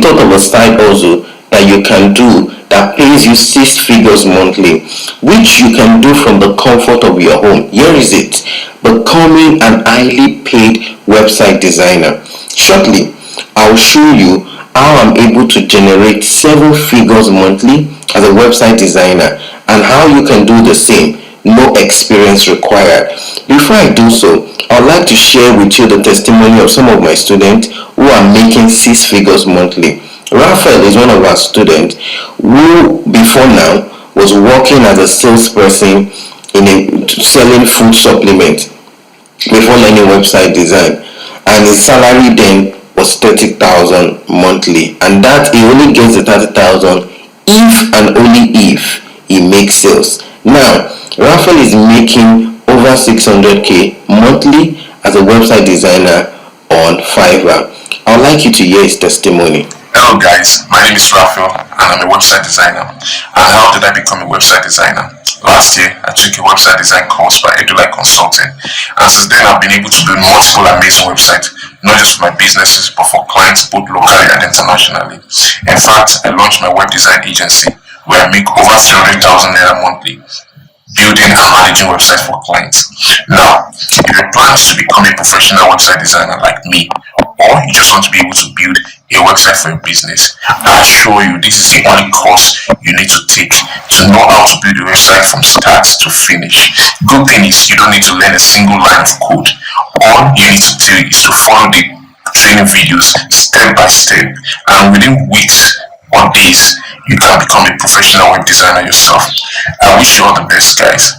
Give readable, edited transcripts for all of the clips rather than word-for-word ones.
you thought of a side also that you can do that pays you 6 figures monthly, which you can do from the comfort of your home? Here is it: becoming an highly paid website designer. Shortly, I'll show you how I'm able to generate 7 figures monthly as a website designer and how you can do the same. No experience required. Before I do so, I'd like to share with you the testimony of some of my students who are making 6 figures monthly. Raphael is one of our students who before now was working as a salesperson in a selling food supplement before learning website design, and his salary then was 30,000 monthly, and that he only gets the 30,000 if and only if he makes sales. Now Raphael is making over 600k monthly as a website designer on Fiverr. I would like you to hear his testimony. Hello guys, my name is Raphael and I'm a website designer. And how did I become a website designer? Last year, I took a website design course by Edulite Consulting, and since then I've been able to build multiple amazing websites, not just for my businesses but for clients both locally and internationally. In fact, I launched my web design agency where I make over 300,000 naira monthly building and managing websites for clients. Now, if your plan is to become a professional website designer like me, or you just want to be able to build a website for your business, I assure you this is the only course you need to take to know how to build a website from start to finish. Good thing is you don't need to learn a single line of code. All you need to do is to follow the training videos step by step, and within weeks or days you can become a professional web designer yourself. I wish you all the best, guys.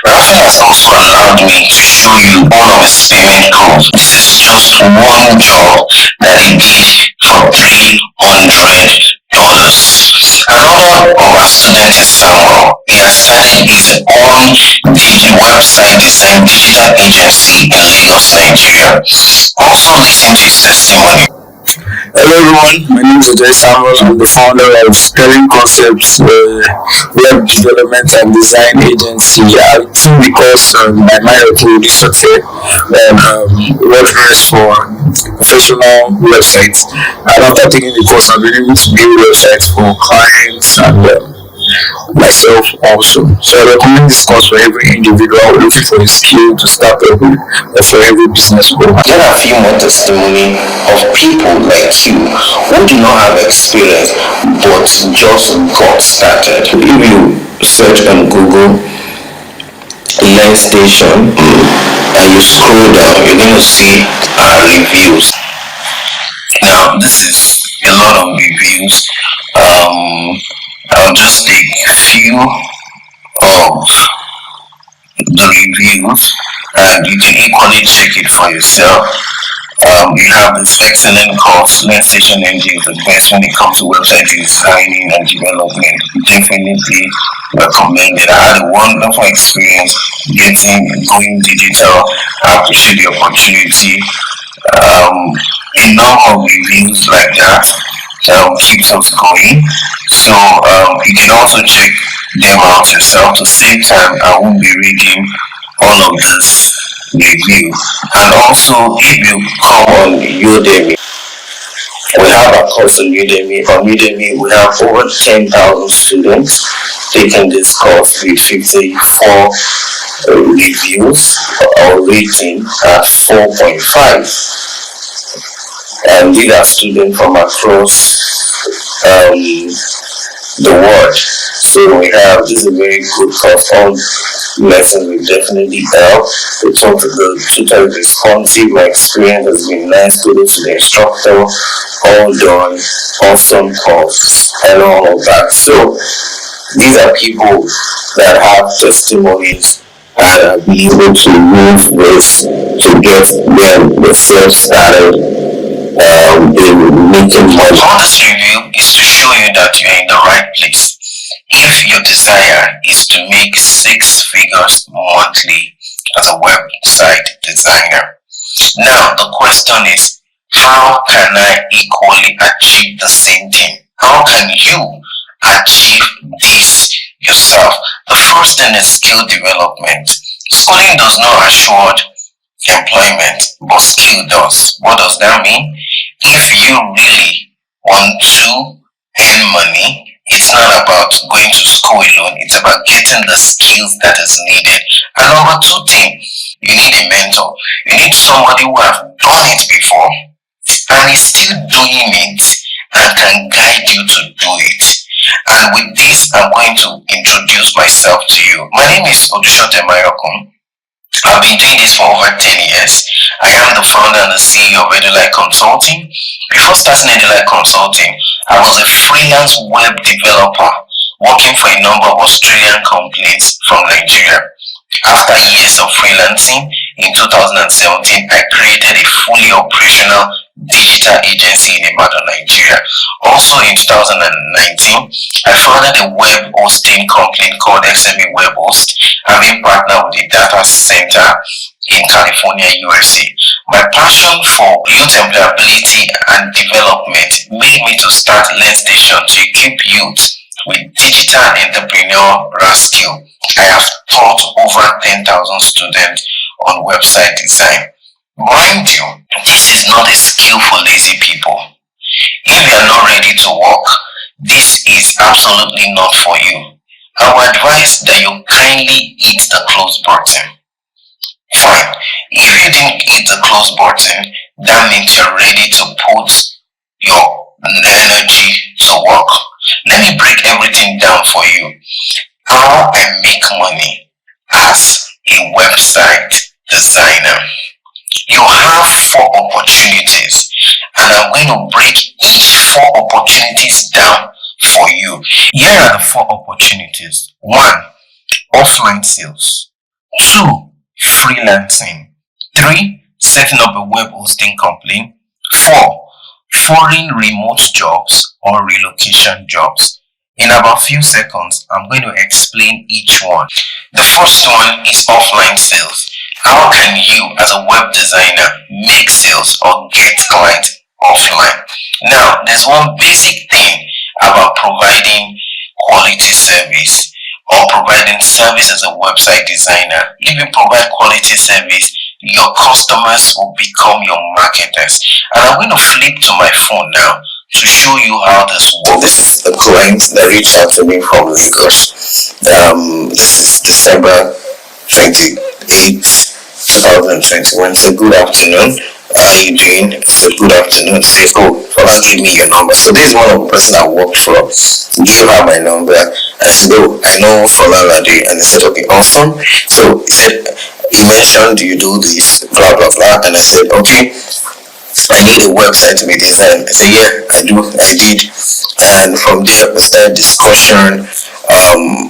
Raphael has also allowed me to show you all of his payment codes. This is just one job that he did for $300. Another of our students is Samuel. He has started his own website design digital agency in Lagos, Nigeria. Also listen to his testimony. Hello everyone, my name is Samuel. I'm the founder of Sterling Concepts, web development and design agency. I took the course by my producer Wordpress for professional websites. And after taking the course, I've been able to build websites for clients and myself also. So I recommend this course for every individual looking for a skill to start up with, or for every business owner. There are a few more testimony of people like you who do not have experience but just got started. If you search on Google Learn Station and you scroll down, you're going to see our reviews. Now this is a lot of reviews. I'll just take a few of the reviews and you can equally check it for yourself. We have this excellent course. Learn Station NG is the best when it comes to website designing and development. Definitely recommended. I had a wonderful experience going digital. I appreciate the opportunity. A number of reviews like that keeps us going. So you can also check them out yourself. To save time, I won't be reading all of this review. And also, if you come on Udemy, we have a course on Udemy. On Udemy, we have over 10,000 students taking this course with 54 reviews or rating at 4.5. And these are students from across the world. So we have, this is a very good course. All lessons will definitely help. The tutor is responsive. My experience has been nice. Kudos to the instructor. All done. Awesome course and all of that. So these are people that have testimonies and are able to move this to get themselves started in making money. All this review is to show you that you're in the right place. If your desire is to make 6 figures monthly as a website designer. Now the question is, how can I equally achieve the same thing? How can you achieve this yourself? The first thing is skill development. Schooling does not assure employment, but skill does. What does that mean? If you really want to earn money. It's not about going to school alone. It's about getting the skills that is needed. And number two thing, you need a mentor. You need somebody who has done it before and is still doing it and can guide you to do it. And with this, I'm going to introduce myself to you. My name is Odushote Mayokun. I've been doing this for over 10 years. I am the founder and the CEO of Edulite Consulting. Before starting Edulite Consulting, I was a freelance web developer working for a number of Australian companies from Nigeria. After years of freelancing, in 2017, I created a fully operational digital agency in Ibadan, Nigeria. Also in 2019, I founded a web hosting company called XME Web Host, having partnered with a data center in California, USA. My passion for youth employability and development made me to start Learn Station to equip youth with digital entrepreneurial skill. I have taught over 10,000 students on website design. Mind you, this is not a skill for lazy people. If you are not ready to work, this is absolutely not for you. I would advise that you kindly hit the close button. Fine. If you didn't hit the close button, that means you're ready to put your energy to work. Let me break everything down for you. How I make money as a website designer. You have 4 opportunities, and I'm going to break each 4 opportunities down for you. Here are the 4 opportunities. 1. Offline sales. 2. Freelancing. 3. Setting up a web hosting company. 4. Foreign remote jobs or relocation jobs. In about few seconds, I'm going to explain each one. The first one is offline sales. How can you, as a web designer, make sales or get clients offline? Now, there's one basic thing about providing quality service or providing service as a website designer. If you provide quality service, your customers will become your marketers. And I'm going to flip to my phone now to show you how this works. This is a client that reached out to me from Lagos. This is December 28th, 2021. So good afternoon. How are you doing? So good afternoon. Say, oh, Fola, give me your number. So this is one of the person I worked for. Gave her my number. I said, oh, I know Fola Ladi. And they said, okay, awesome. So he said, he mentioned, you do this, blah, blah, blah. And I said, okay, I need a website to be designed. I said, yeah, I did. And from there, we started discussion.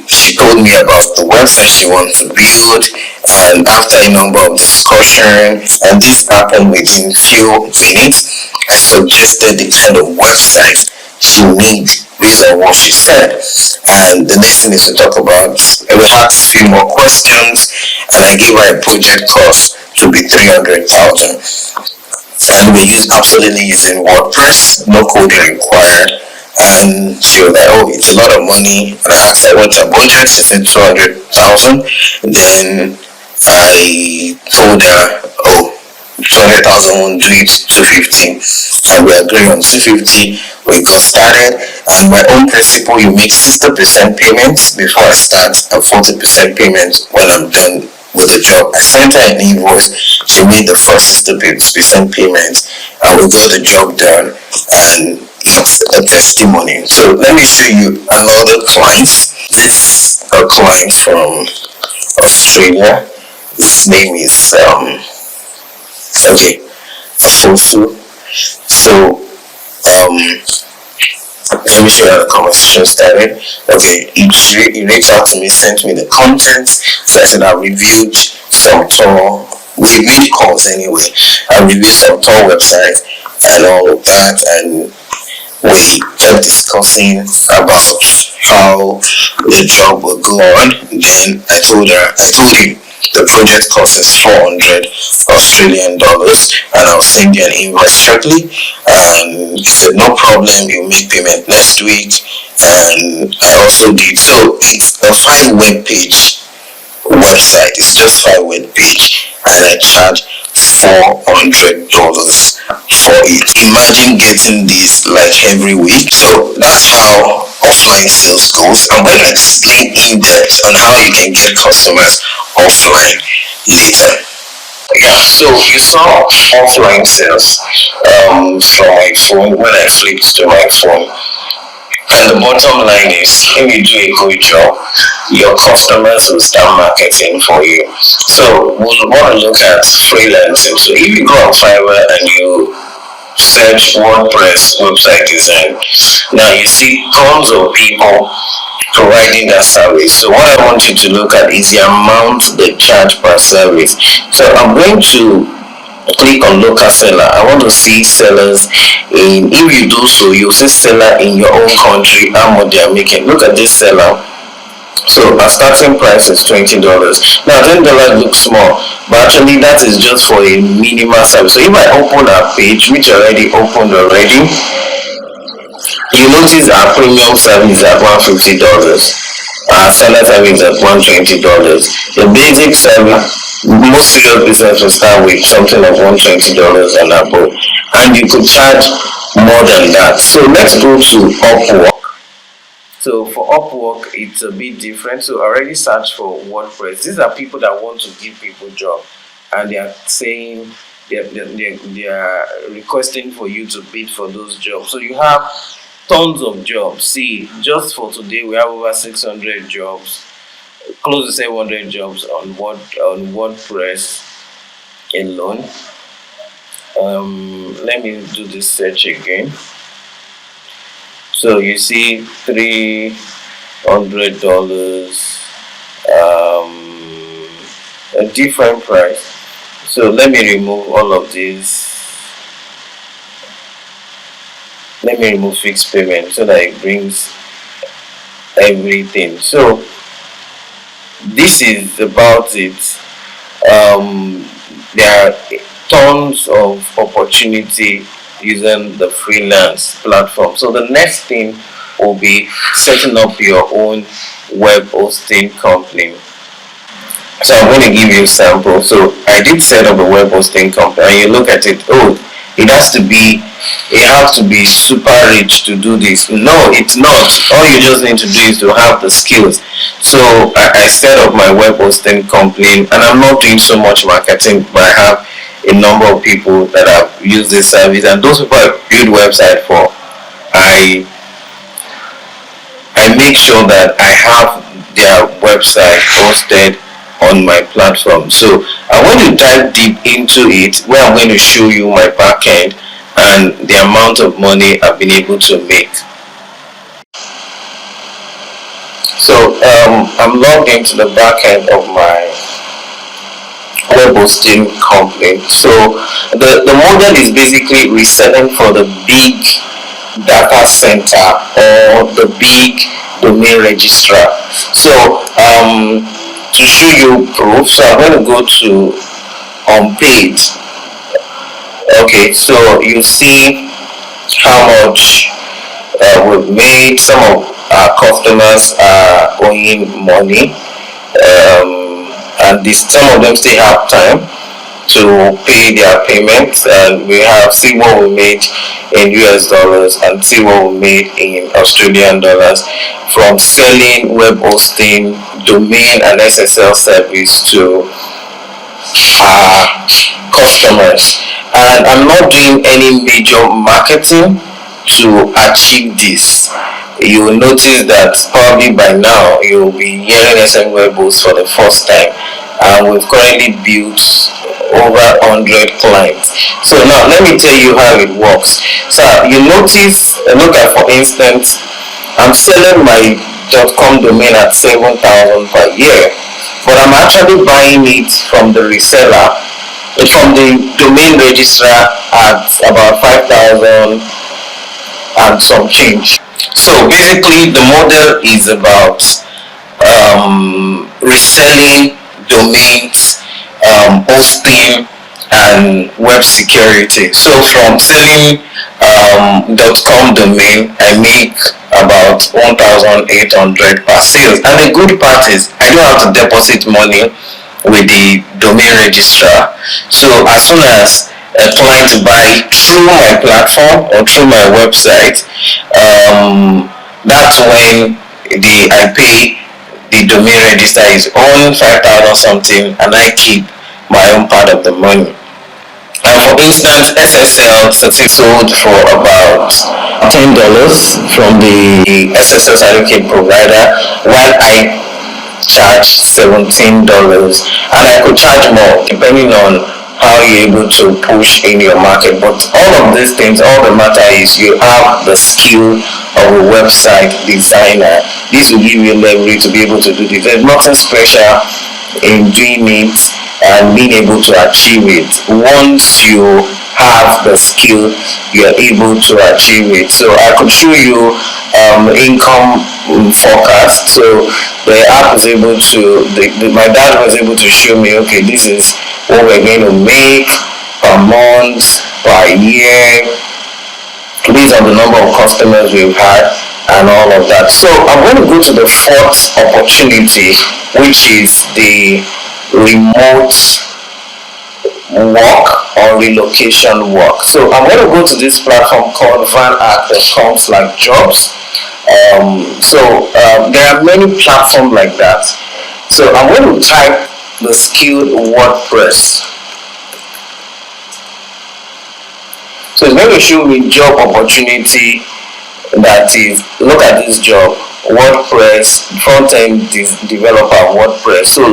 She told me about the website she wants to build. And after a number of discussion, and this happened within few minutes, I suggested the kind of website she needs based on what she said. And the next thing is to talk about, we had a few more questions, and I gave her a project cost to be 300,000. And we absolutely using WordPress, no coding required. And she was like, oh, it's a lot of money. And I asked her what's her budget. She said 200,000. Then I told her, oh, 200,000 won't do it, 250. And we agreed on 250. We got started. And my own principle, you make 60% payments before I start and 40% payments when I'm done with the job. I sent her an invoice. She made the first 60% payment, and we got the job done, and it's a testimony. So let me show you another client. This is a client from Australia. His name is Afosu. So let me show you how the conversation started. Okay, he reached out to me, sent me the content. So I said I reviewed some tour. We made calls anyway. I reviewed some tour website and all of that, and we kept discussing about how the job would go on. Then I told him the project cost is 400 Australian dollars, and I'll send you an invoice shortly. And he said, no problem, you make payment next week. And I also did. So it's a 5 web page website. It's just 5 web page, and I charge $400 for it. Imagine getting this like every week. So that's how offline sales goes. I'm going to explain in depth on how you can get customers offline later. Yeah, so you saw offline sales from my phone when I flipped to my phone. And the bottom line is, if you do a good job, your customers will start marketing for you. So we'll want to look at freelancing. So if you go on Fiverr and you search WordPress website design, now you see tons of people providing that service. So what I want you to look at is the amount they charge per service. So I'm going to click on local seller. I want to see sellers in, if you do so, you'll see seller in your own country, how much they are making. Look at this seller. So our starting price is $20. Now $10 looks small, but actually that is just for a minimal service. So if I open our page, which already opened already, you notice our premium service at $150. Our seller service at $120. The basic service, most serious business will start with something like $120 and above, and you could charge more than that. So let's go to Upwork. So for Upwork, it's a bit different. So I already searched for WordPress. These are people that want to give people job, and they are saying they are requesting for you to bid for those jobs. So you have tons of jobs. See, just for today, we have over 600 jobs, close to 700 jobs on WordPress alone. Let me do this search again. So you see $300, a different price. So let me remove all of these. Let me remove fixed payment so that it brings everything. So this is about it. There are tons of opportunity using the freelance platform. So the next thing will be setting up your own web hosting company. So I'm going to give you a sample. So I did set up a web hosting company, and you look at it, oh, it has to be super rich to do this. No, it's not. All you just need to do is to have the skills. So I set up my web hosting company, and I'm not doing so much marketing, but I have a number of people that have used this service, and those people I build website for, I make sure that I have their website hosted on my platform. So I want to dive deep into it, where I'm going to show you my backend and the amount of money I've been able to make. So I'm logged into the backend of my web hosting company. So the model is basically reselling for the big data center or the big domain registrar. So to show you proof, so I'm going to go to unpaid. Okay, so you see how much we've made. Some of our customers are owing money, and some of them still have time to pay their payments, and we have see what we made in US dollars and see what we made in Australian dollars from selling web hosting, domain and SSL service to our customers. And I'm not doing any major marketing to achieve this. You will notice that probably by now you will be hearing SM Web Host for the first time, and we've currently built over 100 clients. So now let me tell you how it works. So you notice, look at, for instance, I'm selling my .com domain at 7,000 per year, but I'm actually buying it from the reseller, from the domain registrar at about 5,000 and some change. So basically the model is about reselling domains, hosting and web security. So from selling .com domain, I make about 1,800 per sales, and the good part is I don't have to deposit money with the domain registrar. So as soon as a client buy through my platform or through my website, that's when I pay the domain register his own 5,000 something, and I keep my own part of the money. For instance, SSL certificate sold for about $10 from the SSL certificate provider, while I charge $17, and I could charge more depending on how you're able to push in your market. But all of these things, all the matter is you have the skill of a website designer. This will give you leverage to be able to do this. There's nothing special in doing it and being able to achieve it. Once you have the skill, you're able to achieve it. So I could show you income forecast. So the app was able to, my dad was able to show me, okay, this is what we're going to make per month, per year, based on the number of customers we've had and all of that. So I'm going to go to the fourth opportunity, which is the remote work or relocation work. So I'm going to go to this platform called van@com/jobs. There are many platforms like that. So I'm going to type the skilled WordPress. So it's going to show me job opportunity. That is, look at this job, WordPress front-end developer WordPress. So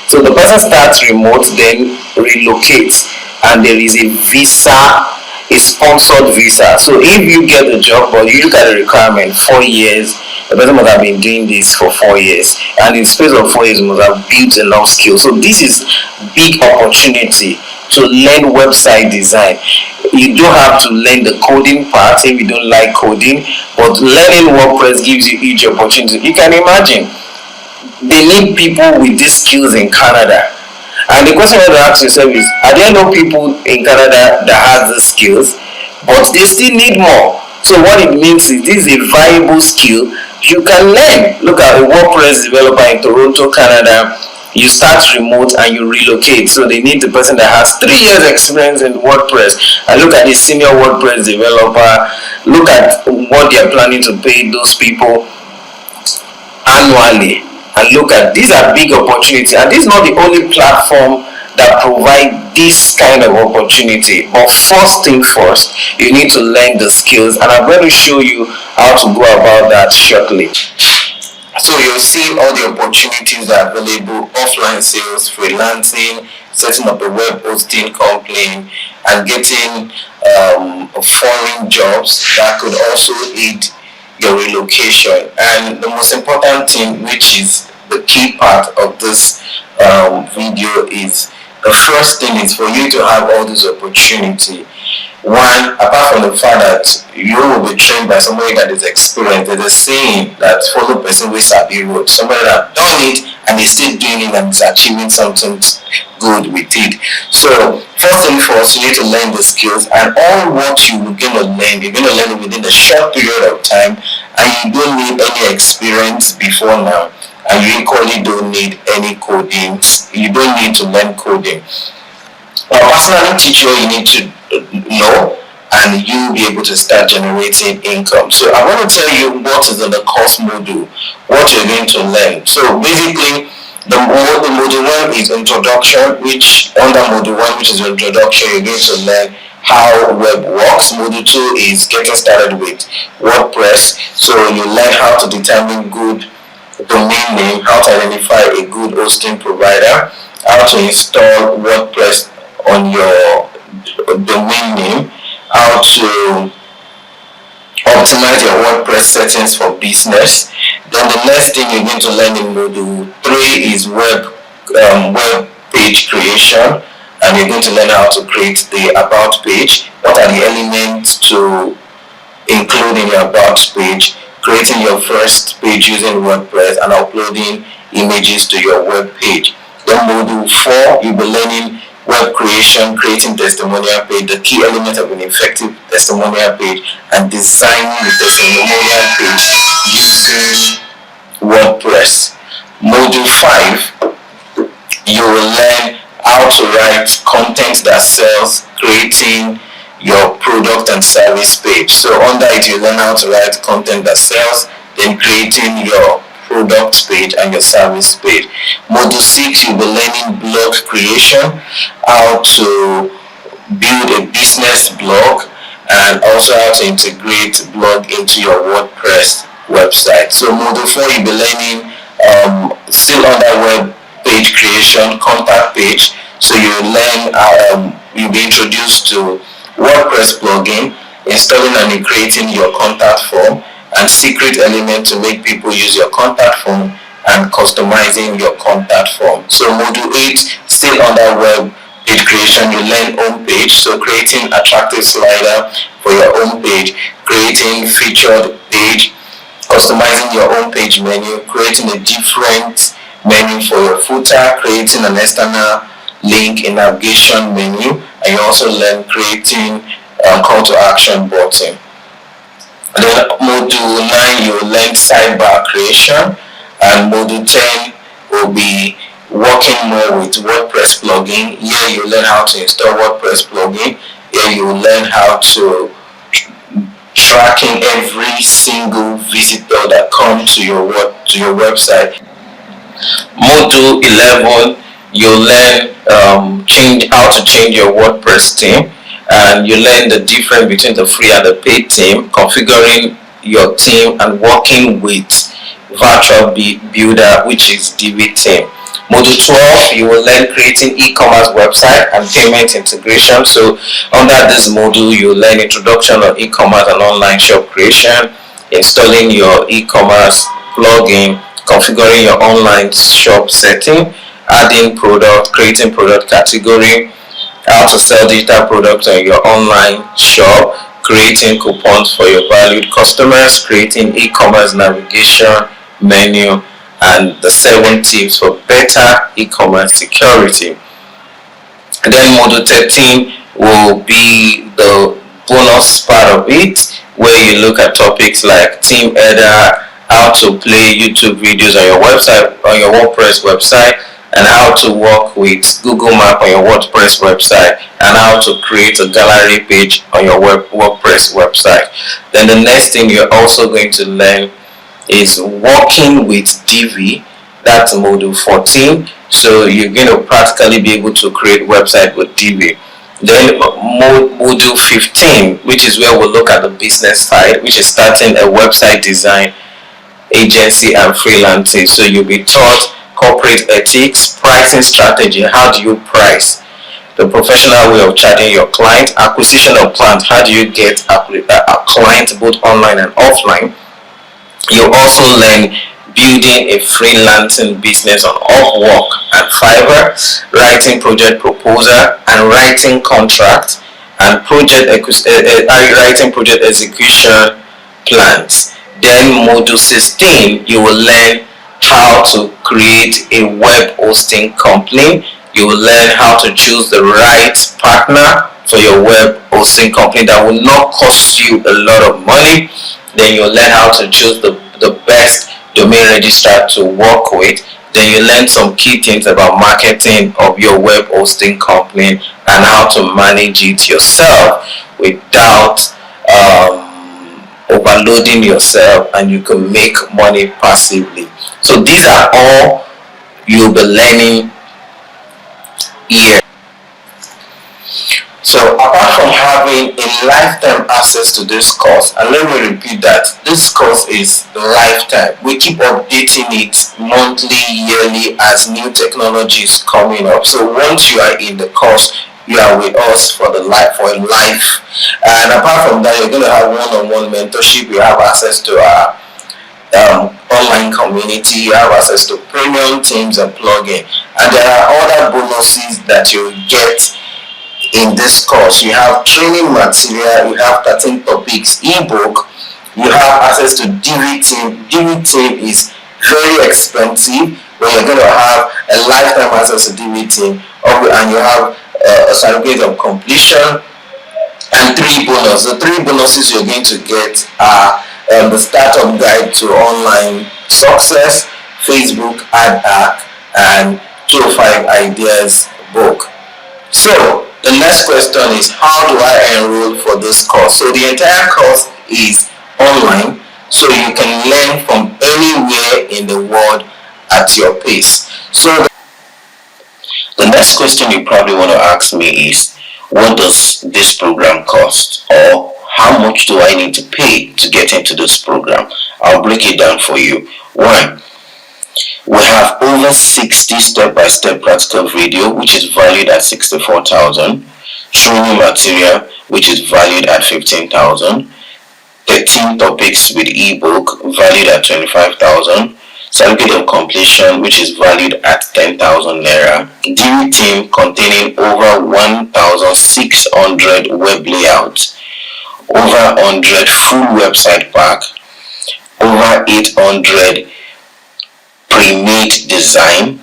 so the person starts remote, then relocates, and there is a visa, a sponsored visa. So if you get the job, but you look at the requirement, 4 years, the person must have been doing this for 4 years, and in the space of 4 years must have built enough skills. So this is big opportunity to learn website design. You don't have to learn the coding part if you don't like coding, but learning WordPress gives you huge opportunity. You can imagine, they need people with these skills in Canada. And the question you have to ask yourself is, are there no people in Canada that have these skills, but they still need more? So what it means is this is a viable skill you can learn. Look at a WordPress developer in Toronto, Canada. You start remote and you relocate. So they need the person that has 3 years experience in WordPress. And look at the senior WordPress developer. Look at what they are planning to pay those people annually. And look at, these are big opportunities. And this is not the only platform that provide this kind of opportunity. But first thing first, you need to learn the skills. And I'm going to show you how to go about that shortly. So you'll see all the opportunities that are available: offline sales, freelancing, setting up a web hosting company, and getting foreign jobs that could also aid your relocation. And the most important thing, which is the key part of this video, is the first thing is for you to have all this opportunity. One, apart from the fact that you will be trained by somebody that is experienced, there's a saying that follow person with Sabi road. Somebody that done it and is still doing it and is achieving something good with it. So first thing first, you need to learn the skills, and all what you're going to learn it within a short period of time, and you don't need any experience before now, and you equally don't need any coding. You don't need to learn coding. I'll personally teach you what you need to know, and you'll be able to start generating income. So I want to tell you what is in the course module, what you're going to learn. So basically, the module 1 is introduction, which under module 1, which is introduction, you're going to learn how web works. Module 2 is getting started with WordPress. So you learn how to determine good domain name, how to identify a good hosting provider, how to install WordPress on your domain name, how to optimize your WordPress settings for business. Then the next thing you're going to learn in module 3 is web page creation, and you're going to learn how to create the about page. What are the elements to include in your about page, creating your first page using WordPress, and uploading images to your web page. Then module 4, you'll be learning web creation, creating testimonial page, the key elements of an effective testimonial page, and designing the testimonial page using WordPress. Module 5 You will learn how to write content that sells, creating your product and service page. So under it, you learn how to write content that sells, then creating your product page and your service page. Module 6, you'll be learning blog creation, how to build a business blog, and also how to integrate blog into your WordPress website. So module 4, you'll be learning still under web page creation, contact page. So you learn, you'll be introduced to WordPress plugin, installing and creating your contact form, and secret element to make people use your contact form, and customizing your contact form. So module 8, still under web page creation, you learn home page, so creating attractive slider for your home page, creating featured page, customizing your home page menu, creating a different menu for your footer, creating an external link in navigation menu, and you also learn creating a call to action button. And then module 9, you will learn sidebar creation, and module 10 will be working more with WordPress plugin. Here you learn how to install WordPress plugin. Here you will learn how to tracking every single visitor that comes to your website. Module 11, you'll learn how to change your WordPress theme, and you learn the difference between the free and the paid theme, configuring your theme, and working with virtual builder, which is Divi theme. Module 12, you will learn creating e-commerce website and payment integration. So under this module, you will learn introduction of e-commerce and online shop creation, installing your e-commerce plugin, configuring your online shop setting, adding product, creating product category, how to sell digital products on your online shop, creating coupons for your valued customers, creating e-commerce navigation menu, and the 7 tips for better e-commerce security. And then module 13 will be the bonus part of it, where you look at topics like theme header, how to play YouTube videos on your website, on your WordPress website, and how to work with Google Map on your WordPress website, and how to create a gallery page on your WordPress website. Then the next thing you're also going to learn is working with Divi. That's module 14. So you're going to practically be able to create website with Divi. Then module 15, which is where we'll look at the business side, which is starting a website design agency and freelancing. So you'll be taught corporate ethics, pricing strategy, how do you price, the professional way of charging your client, acquisition of clients, how do you get a client both online and offline. You also learn building a freelancing business on Upwork and Fiverr, writing project proposal and writing contract, and writing project execution plans. Then module 16, you will learn how to create a web hosting company. You will learn how to choose the right partner for your web hosting company that will not cost you a lot of money. Then you'll learn how to choose the best domain registrar to work with. Then you learn some key things about marketing of your web hosting company and how to manage it yourself without overloading yourself, and you can make money passively. So these are all you'll be learning here. So apart from having a lifetime access to this course, and let me repeat that, this course is lifetime. We keep updating it monthly, yearly as new technology is coming up. So once you are in the course, you are with us for life. And apart from that, you're going to have one-on-one mentorship. You have access to our online community. You have access to premium teams and plugin. And there are other bonuses that you get in this course. You have training material, you have 13 topics ebook, you have access to Divi team. Divi team is very expensive, but you're going to have a lifetime access to Divi team, and you have a certificate of completion and 3 bonuses. The 3 bonuses you're going to get are the startup guide to online success, Facebook ad hack, and 205 Ideas book. So the next question is, how do I enroll for this course? So the entire course is online, so you can learn from anywhere in the world at your pace. So the next question you probably want to ask me is, what does this program cost, or how much do I need to pay to get into this program? I'll break it down for you. One, we have over 60 step-by-step practical video, which is valued at 64,000, training material, which is valued at 15,000, 13 topics with ebook valued at 25,000, certificate of completion, which is valued at 10,000 naira, DV team containing over 1,600 web layouts, over 100 full website pack, over 800 pre-made design,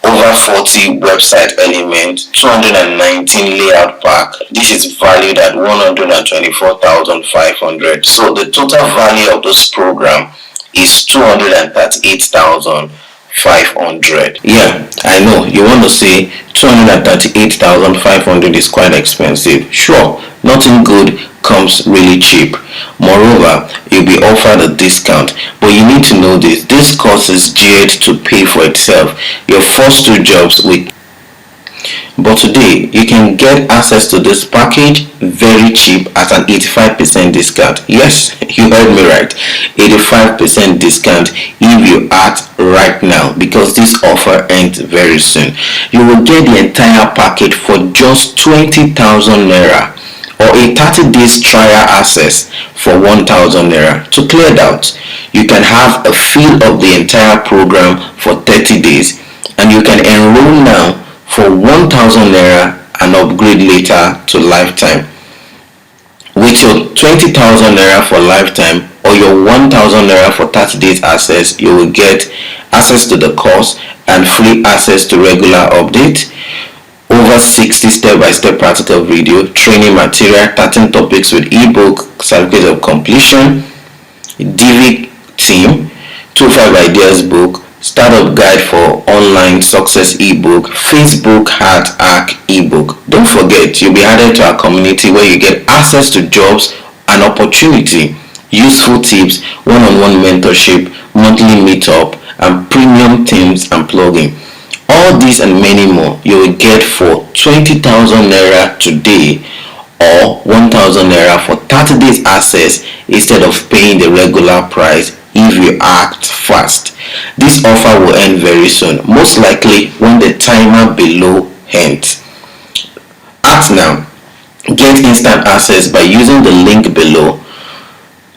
over 40 website elements, 219 layout pack. This is valued at 124,500. So the total value of this program is 238,500. Yeah, I know you want to say 238,500 is quite expensive. Sure, nothing good comes really cheap. Moreover, you'll be offered a discount, but you need to know this course is geared to pay for itself. Your first two jobs with. But today you can get access to this package very cheap at an 85% discount. Yes, you heard me right, 85% discount if you act right now, because this offer ends very soon. You will get the entire package for just 20,000 naira, or a 30 days trial access for 1,000 naira. To clear doubt, you can have a feel of the entire program for 30 days, and you can enroll now for 1,000 naira and upgrade later to lifetime. With your 20,000 naira for lifetime or your 1,000 naira for 30 days access, you will get access to the course and free access to regular updates, over 60 step-by-step practical video, training material, 13 topics with ebook, certificate of completion, DV team, 205 Ideas book, startup guide for online success ebook, Facebook heart hack ebook. Don't forget, you'll be added to our community where you get access to jobs and opportunity, useful tips, one-on-one mentorship, monthly meetup, and premium themes and plugin. All these and many more you will get for 20,000 naira today, or 1,000 naira for 30 days access instead of paying the regular price if you act fast. This offer will end very soon, most likely when the timer below ends. Act now. Get instant access by using the link below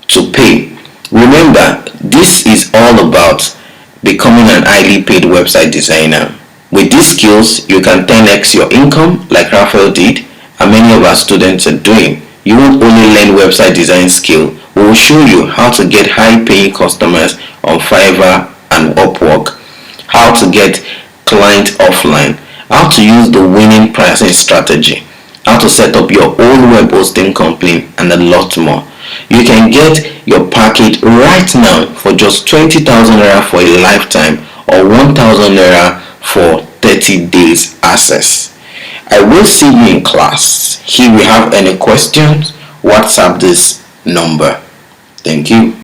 to pay. Remember, this is all about becoming an highly paid website designer. With these skills, you can 10x your income like Raphael did and many of our students are doing. You won't only learn website design skill, we will show you how to get high paying customers on Fiverr and Upwork, how to get clients offline, how to use the winning pricing strategy, how to set up your own web hosting company, and a lot more. You can get your package right now for just 20,000 naira for a lifetime or 1,000 naira for 30 days access. I will see you in class. If you have any questions, WhatsApp this number. Thank you.